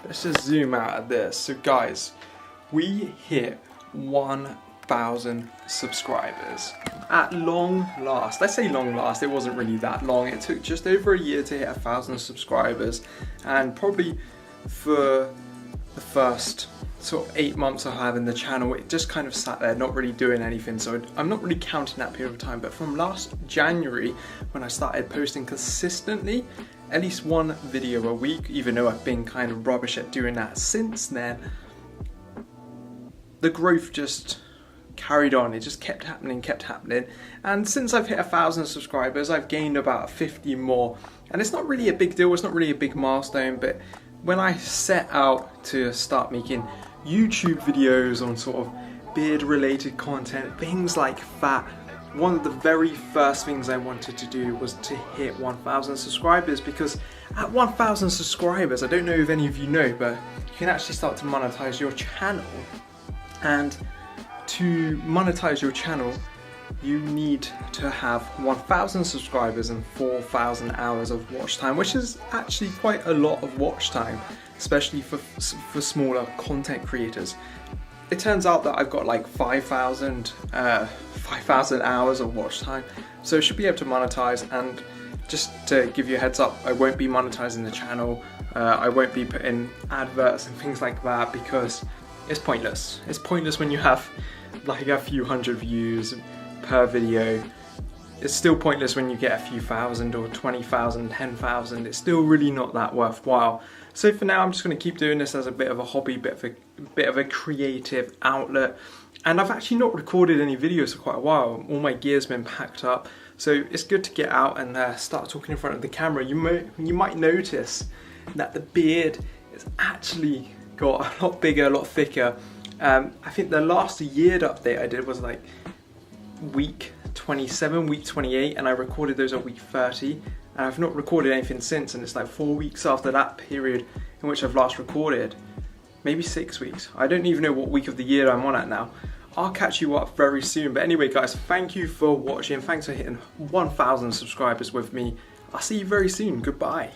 let's just zoom out at this. So guys, we hit 1,000 subscribers at long last. I say long last, it wasn't really that long. It took just over a year to hit 1,000 subscribers, and probably for the first sort of 8 months of having the channel, it just kind of sat there not really doing anything. So I'm not really counting that period of time, but from last January when I started posting consistently, at least one video a week, even though I've been kind of rubbish at doing that since then, the growth just carried on. It just kept happening. And since I've hit 1,000 subscribers, I've gained about 50 more. And it's not really a big deal, it's not really a big milestone, but when I set out to start making YouTube videos on sort of beard related content, things like that, one of the very first things I wanted to do was to hit 1,000 subscribers, because at 1,000 subscribers, I don't know if any of you know, but you can actually start to monetize your channel. And to monetize your channel, you need to have 1,000 subscribers and 4,000 hours of watch time, which is actually quite a lot of watch time, especially for smaller content creators. It turns out that I've got like 5,000 hours of watch time, so I should be able to monetize. And just to give you a heads up, I won't be monetizing the channel. I won't be putting adverts and things like that, because it's pointless. It's pointless when you have like a few hundred views per video. It's still pointless when you get a few thousand or 20,000, 10,000. It's still really not that worthwhile. So for now, I'm just going to keep doing this as a bit of a hobby, bit of a creative outlet. And I've actually not recorded any videos for quite a while. All my gear's been packed up, so it's good to get out and start talking in front of the camera. You might notice that the beard is actually got a lot bigger, a lot thicker. I think the last yeared update I did was like week 27, week 28, and I recorded those at week 30, and I've not recorded anything since, and it's like 4 weeks after that period in which I've last recorded. Maybe 6 weeks. I don't even know what week of the year I'm on at now. I'll catch you up very soon. But anyway guys, thank you for watching. Thanks for hitting 1,000 subscribers with me. I'll see you very soon. Goodbye.